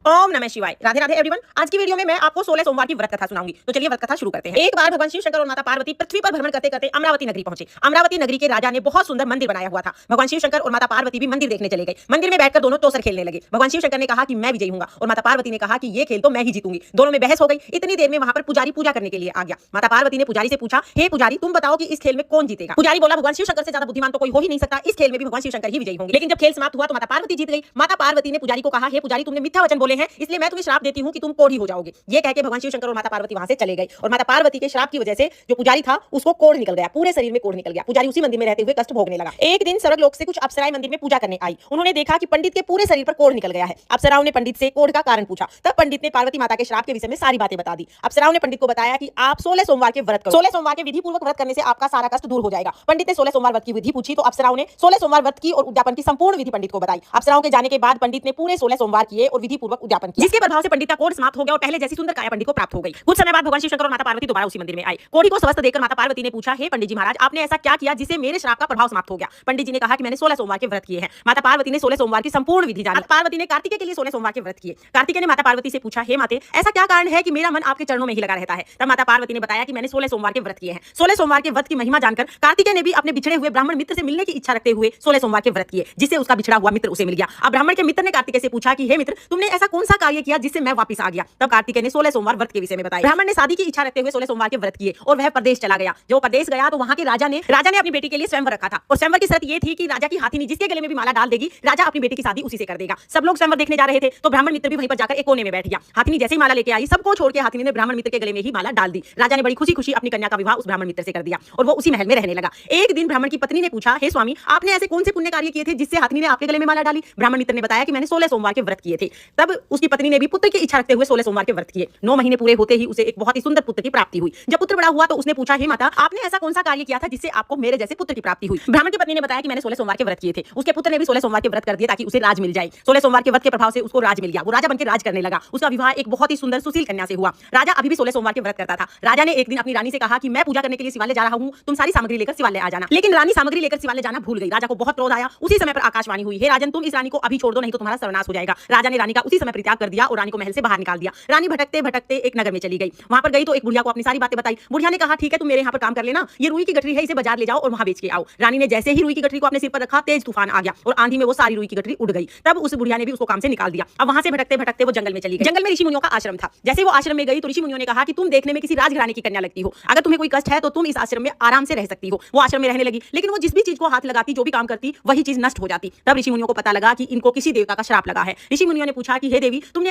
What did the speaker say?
ओम नमः शिवाय। राधे राधे एवरीवन। आज की वीडियो में मैं आपको 16 सोमवार की व्रत कथा सुनाऊंगी। तो चलिए व्रत कथा शुरू करते हैं। एक बार भगवान शिव शंकर और माता पार्वती पृथ्वी पर भ्रमण करते करते अमरावती नगरी पहुंचे। अमरावती नगरी के राजा ने बहुत सुंदर मंदिर बनाया हुआ था। भगवान शिव शंकर और माता पार्वती भी मंदिर देखने चले गए। मंदिर में बैठकर दोनों टोसर खेलने लगे। भगवान शिव शंकर ने कहा कि मैं विजयी हूंगा और माता पार्वती ने कहा कि ये खेल तो मैं ही जीतूंगी। दोनों में बहस हो गई। इतनी देर में वहां पर पुजारी पूजा करने के लिए आ गया। माता पार्वती ने पुजारी से पूछा, हे पुजारी तुम बताओ कि इस खेल में कौन जीतेगा। पुजारी बोला, भगवान शिव शंकर से ज्यादा बुद्धिमान तो कोई हो ही नहीं सकता। इस खेल में भी भगवान शिव शंकर ही विजयी होंगे। लेकिन जब खेल समाप्त हुआ तो माता पार्वती जीत गई। माता पार्वती ने पुजारी को कहा, हे पुजारी तुमने मिथ्या वचन बोले हैं, इसलिए मैं तुम्हें श्राप देती हूं कि तुम कोढ़ी हो जाओगे। ये कह के भगवान शिव शंकर और माता पार्वती वहां से चले गए और माता पार्वती के श्राप की वजह से जो पुजारी था उसको कोढ़ निकल गया, पूरे शरीर में कोढ़ निकल गया। पुजारी उसी मंदिर में रहते हुए कष्ट भोगने लगा। एक दिन स्वर्ग लोक से कुछ अप्सराएं मंदिर में पूजा करने आई। उन्होंने देखा कि पंडित के पूरे शरीर पर कोढ़ निकल गया है। अप्सराओं ने पंडित से कोढ़ का कारण पूछा। तब पंडित ने पार्वती माता के श्राप के विषय में सारी बातें बता दी। अप्सराओं ने पंडित को बताया कि आप 16 सोमवार के व्रत करो। 16 सोमवार के विधि पूर्वक व्रत करने से आपका सारा कष्ट दूर हो जाएगा। पंडित ने 16 सोमवार व्रत की विधि पूछी तो अप्सराओं ने 16 सोमवार व्रत की और उद्यापन की संपूर्ण विधि पंडित को बताई। अप्सराओं के जाने के बाद पंडित ने पूरे 16 सोमवार किए और विधि पूर्वक उद्यापन किया, जिसके प्रभाव से पंडित का कोढ़ समाप्त हो गया और पहले जैसी सुंदर काया पंडित को प्राप्त हो गई। कुछ समय बाद भगवान शिव शंकर और माता पार्वती दोबारा उसी मंदिर में आए। कोढ़ी को स्वस्थ देखकर माता पार्वती ने पूछा, हे पंडित जी महाराज आपने ऐसा क्या किया जिससे मेरे श्राप का प्रभाव समाप्त हो गया। पंडित जी ने कहा कि मैंने 16 सोमवार के व्रत किए हैं। माता पार्वती ने 16 सोमवार की संपूर्ण विधि जानी। पार्वती ने कार्तिकेय के लिए 16 सोमवार के व्रत किए। कार्तिकेय ने माता पार्वती से पूछा, हे माते ऐसा क्या कारण है कि मेरा मन आपके चरणों में ही लगा रहता है। तब माता पार्वती ने बताया कि मैंने 16 सोमवार के व्रत किए हैं। 16 सोमवार के व्रत की महिमा जानकर कार्तिकेय ने भी अपने बिछड़े हुए ब्राह्मण मित्र से मिलने की इच्छा रखते हुए 16 सोमवार के व्रत किए, जिससे उसका बिछड़ा हुआ मित्र उसे मिल गया। अब ब्राह्मण के मित्र ने कार्तिकेय से पूछा कि हे मित्र तुमने ऐसा कौन सा कार्य किया जिससे मैं वापस आ गया। तब कार्तिकेय ने 16 सोमवार व्रत के विषय में बताया। ब्राह्मण ने शादी की इच्छा रखते हुए 16 सोमवार के व्रत किए और वह प्रदेश चला गया। जो प्रदेश गया तो वहां के राजा ने अपनी बेटी के लिए स्वयंवर रखा था और स्वयंवर की शर्त ये थी कि राजा की हाथिनी जिसके गले में भी माला डाल देगी राजा अपनी बेटी की शादी उसी से कर देगा। सब लोग स्वयंवर देखने जा रहे थे तो ब्राह्मण मित्र भी वहीं पर जाकर एक कोने में बैठ गया। हाथिनी जैसे ही माला लेके आई सबको छोड़ के हाथिनी ने ब्राह्मण मित्र के गले में ही माला डाल दी। राजा ने बड़ी खुशी खुशी अपनी कन्या का विवाह उस ब्राह्मण मित्र से कर दिया और वो उसी महल में रहने लगा। एक दिन ब्राह्मण की पत्नी ने पूछा, हे स्वामी आपने ऐसे कौन से पुण्य कार्य किए थे जिससे हाथिनी ने आपके गले में माला डाली। ब्राह्मण मित्र ने बताया कि मैंने 16 सोमवार के व्रत किए थे। तब उसकी पत्नी ने भी पुत्र की इच्छा रखते हुए 16 सोमवार के व्रत किए। 9 महीने पूरे होते ही उसे एक बहुत ही सुंदर पुत्र की प्राप्ति हुई। जब पुत्र बड़ा हुआ तो उसने पूछा, हे माता आपने ऐसा कौन सा कार्य किया था जिससे आपको मेरे जैसे पुत्र की प्राप्ति हुई। ब्राह्मण की पत्नी ने बताया कि मैंने 16 सोमवार के व्रत किए थे। उसके पुत्र ने भी 16 सोमवार के व्रत कर दिए ताकि उसे राज मिल जाए। 16 सोमवार के व्रत के प्रभाव से उसको राज मिल गया। वो राजा बनकर राज करने लगा। उसका विवाह एक बहुत ही सुंदर सुशील कन्या से हुआ। राजा अभी भी 16 सोमवार के व्रत करता था। राजा ने एक दिन अपनी रानी से कहा कि मैं पूजा करने के लिए शिवालय जा रहा हूं, तुम सारी सामग्री लेकर शिवालय आ जाना। लेकिन रानी सामग्री लेकर शिवालय जाना भूल गई। राजा को बहुत क्रोध आया। उसी समय पर आकाशवाणी हुई, हे राजन तुम इस रानी को अभी छोड़ दो नहीं तो तुम्हारा सर्वनाश हो जाएगा। राजा ने रानी का उसी समय परित्याग कर दिया और रानी को महल से बाहर निकाल दिया। रानी भटकते भटकते एक नगर में चली गई। वहां पर गई तो एक बुढ़िया को अपनी सारी बातें बताई। बुढ़िया ने कहा, ठीक है तुम मेरे यहाँ पर काम कर लेना, ये रुई की गठरी है इसे बाजार ले जाओ और वहां बेच के आओ। रानी ने जैसे ही रुई की गठरी को अपने सिर पर रखा तेज तूफान आ गया और आंधी में वो सारी रुई की गठरी उड़ गई। तब उस बुढ़िया ने भी उसको काम से निकाल दिया। अब वहां से भटकते भटकते वो जंगल में चली गई। जंगल में ऋषि मुनियों का आश्रम था। जैसे वो आश्रम में गई तो ऋषि मुनियों ने कहा कि तुम देखने में किसी राजघराने की कन्या लगती हो, अगर तुम्हें कोई कष्ट है तो तुम इस आश्रम में आराम से रह सकती हो। वो आश्रम में रहने लगी लेकिन वो जिस भी चीज को हाथ लगाती जो भी काम करती वही चीज नष्ट हो जाती। तब ऋषि मुनियों को पता लगा कि इनको किसी देवता का श्राप लगा है। ऋषि मुनियों ने पूछा कि हे देवी तुमने